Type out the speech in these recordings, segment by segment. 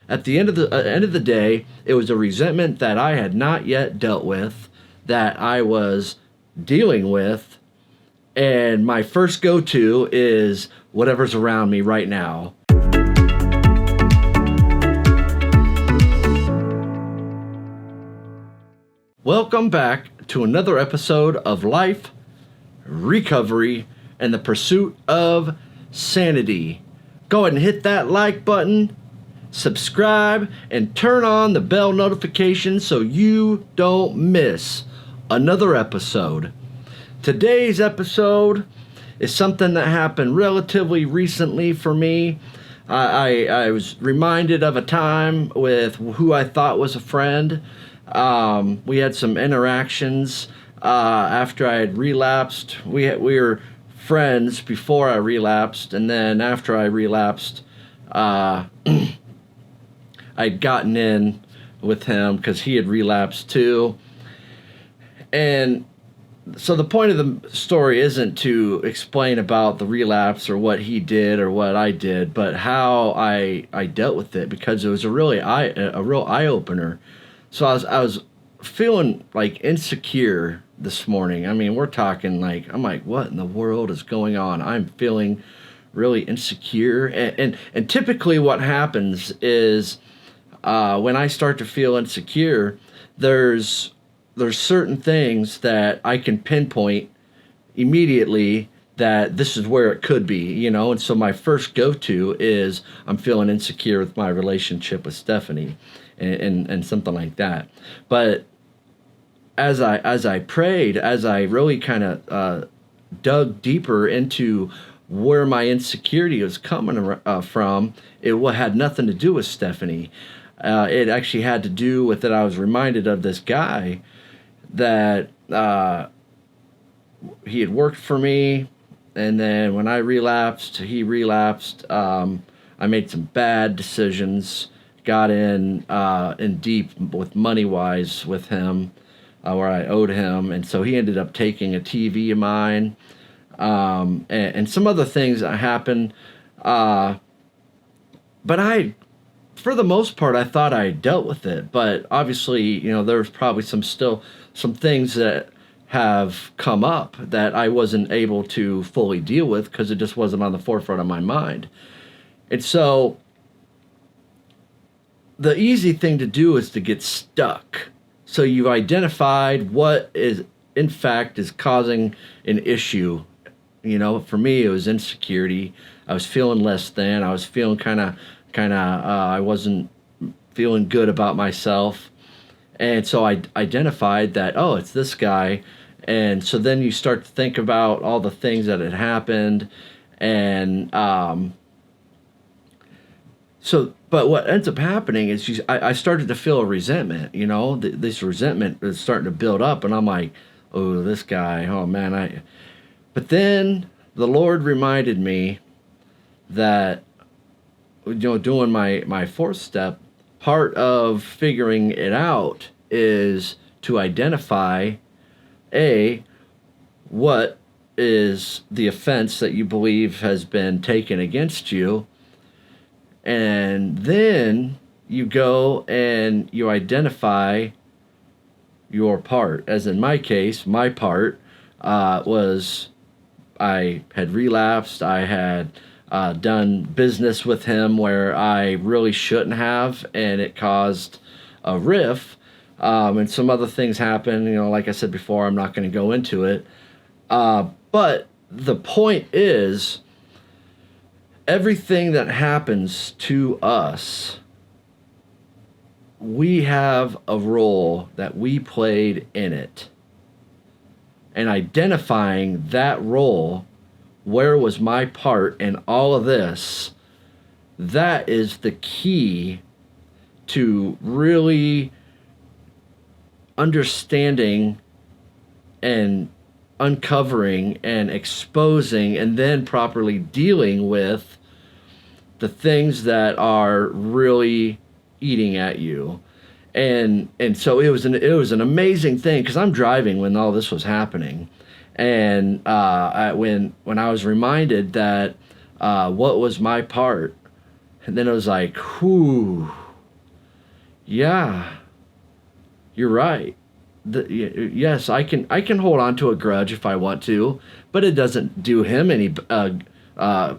At the end of the day, it was a resentment that I had not yet dealt with, that I was dealing with, and my first go-to is whatever's around me right now. Welcome back to another episode of Life, Recovery, and the Pursuit of Sanity. Go ahead and hit that like button, subscribe, and turn on the bell notification so you don't miss another episode. Today's episode is something that happened relatively recently for me. I was reminded of a time with who I thought was a friend. We had some interactions after I had relapsed. We were friends before I relapsed, and then after I relapsed, I'd gotten in with him because he had relapsed too. And so the point of the story isn't to explain about the relapse or what he did or what I did, but how I dealt with it, because it was a real eye opener. So I was feeling like insecure this morning. I mean, we're talking like, I'm like, what in the world is going on? I'm feeling really insecure. And typically what happens is when I start to feel insecure, there's certain things that I can pinpoint immediately that this is where it could be, you know? And so my first go-to is I'm feeling insecure with my relationship with Stephanie and something like that. But as I prayed, as I really kind of dug deeper into where my insecurity was coming from, it had nothing to do with Stephanie. It actually had to do with that I was reminded of this guy that he had worked for me, and then when I relapsed, he relapsed. I made some bad decisions, got in deep with money-wise with him, where I owed him, and so he ended up taking a TV of mine, and some other things that happened. But for the most part, I thought I dealt with it, but obviously, you know, there's probably some things that have come up that I wasn't able to fully deal with because it just wasn't on the forefront of my mind. And so the easy thing to do is to get stuck. So you've identified what is, in fact, is causing an issue. You know, for me, it was insecurity. I was feeling less than. I was feeling I wasn't feeling good about myself. And so I identified that, oh, it's this guy. And so then you start to think about all the things that had happened. And but what ends up happening is I started to feel a resentment, you know, this resentment is starting to build up. And I'm like, oh, this guy, oh, man. But then the Lord reminded me that, you know, doing my fourth step, part of figuring it out is to identify, what is the offense that you believe has been taken against you, and then you go and you identify your part. As in my case, my part was I had relapsed. I had done business with him where I really shouldn't have, and it caused a rift. And some other things happened, you know, like I said before, I'm not going to go into it. But the point is, everything that happens to us, we have a role that we played in it. And identifying that role, where was my part in all of this, that is the key to really understanding and uncovering and exposing and then properly dealing with the things that are really eating at you. And so it was an amazing thing, because I'm driving when all this was happening, and when I was reminded that what was my part, and then it was like, whew, yeah, you're right. Yes, I can hold on to a grudge if I want to, but it doesn't do him any uh,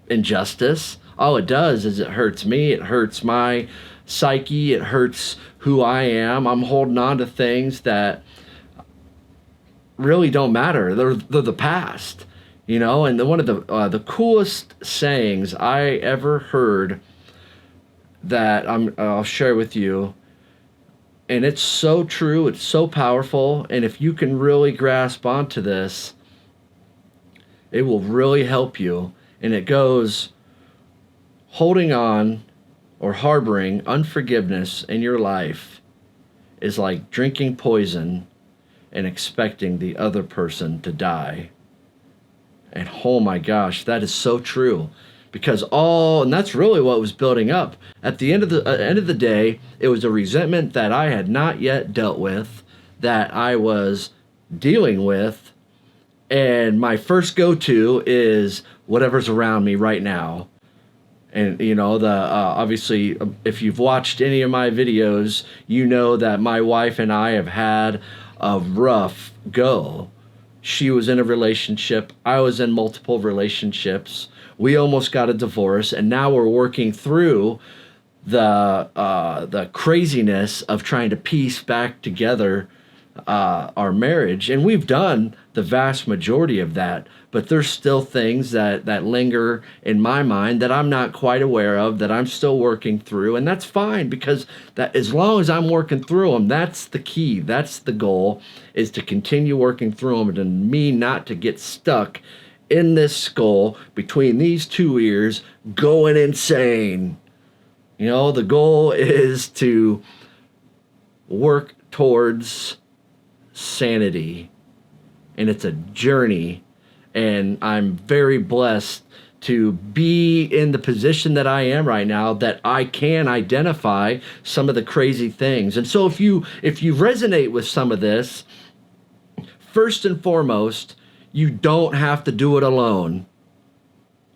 injustice. All it does is it hurts me. It hurts my psyche. It hurts who I am. I'm holding on to things that really don't matter. They're the past, you know. And one of the coolest sayings I ever heard that I'll share with you, and it's so true. It's so powerful. And if you can really grasp onto this, it will really help you. And it goes, holding on or harboring unforgiveness in your life is like drinking poison and expecting the other person to die. And oh my gosh, that is so true. Because and that's really what was building up. At the end of the day, it was a resentment that I had not yet dealt with, that I was dealing with, and my first go-to is whatever's around me right now. And you know, the obviously, if you've watched any of my videos, you know that my wife and I have had a rough go. She was in a relationship. I was in multiple relationships. We almost got a divorce, and now we're working through the craziness of trying to piece back together our marriage. And we've done the vast majority of that, but there's still things that linger in my mind that I'm not quite aware of, that I'm still working through. And that's fine, because that, as long as I'm working through them, that's the key. That's the goal, is to continue working through them, and me not to get stuck in this skull between these two ears going insane. You know, the goal is to work towards sanity, and it's a journey. And I'm very blessed to be in the position that I am right now, that I can identify some of the crazy things. And so if you resonate with some of this, first and foremost, you don't have to do it alone.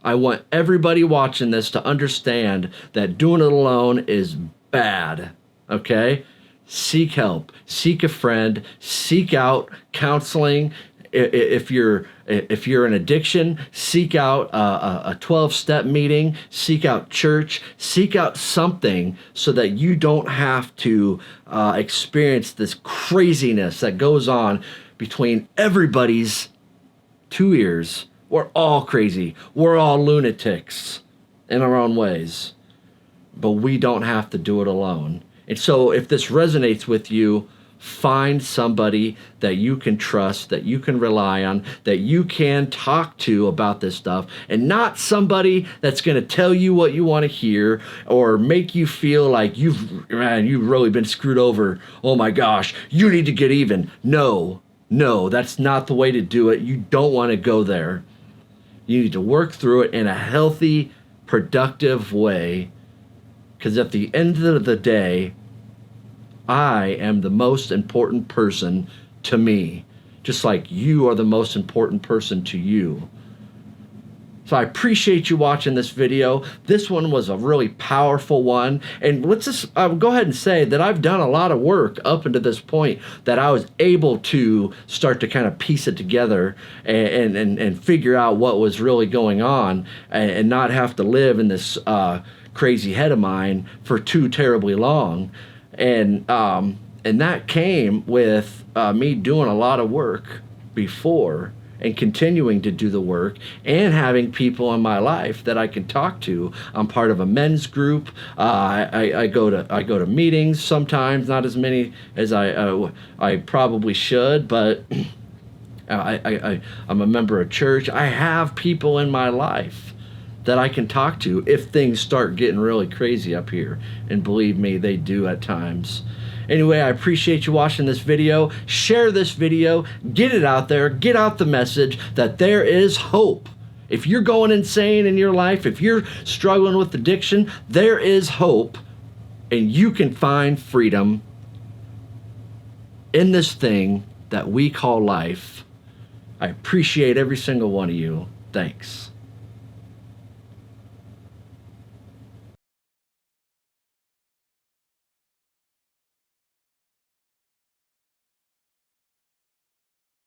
I want everybody watching this to understand that doing it alone is bad, okay? Seek help, seek a friend, seek out counseling. If you're in addiction, seek out a 12-step meeting, seek out church, seek out something so that you don't have to experience this craziness that goes on between everybody's two ears. We're all crazy. We're all lunatics in our own ways, but we don't have to do it alone. And so if this resonates with you, find somebody that you can trust, that you can rely on, that you can talk to about this stuff, and not somebody that's going to tell you what you want to hear or make you feel like you've really been screwed over. Oh my gosh, you need to get even. No, that's not the way to do it. You don't want to go there. You need to work through it in a healthy, productive way, because at the end of the day, I am the most important person to me, just like you are the most important person to you. So I appreciate you watching this video. This one was a really powerful one. And let's just go ahead and say that I've done a lot of work up until this point, that I was able to start to kind of piece it together and figure out what was really going on, and not have to live in this crazy head of mine for too terribly long. And that came with me doing a lot of work before, and continuing to do the work, and having people in my life that I can talk to. I'm part of a men's group. I go to meetings sometimes, not as many as I probably should, but I'm a member of church. I have people in my life that I can talk to if things start getting really crazy up here. And believe me, they do at times. Anyway, I appreciate you watching this video. Share this video. Get it out there. Get out the message that there is hope. If you're going insane in your life, if you're struggling with addiction, there is hope. And you can find freedom in this thing that we call life. I appreciate every single one of you. Thanks.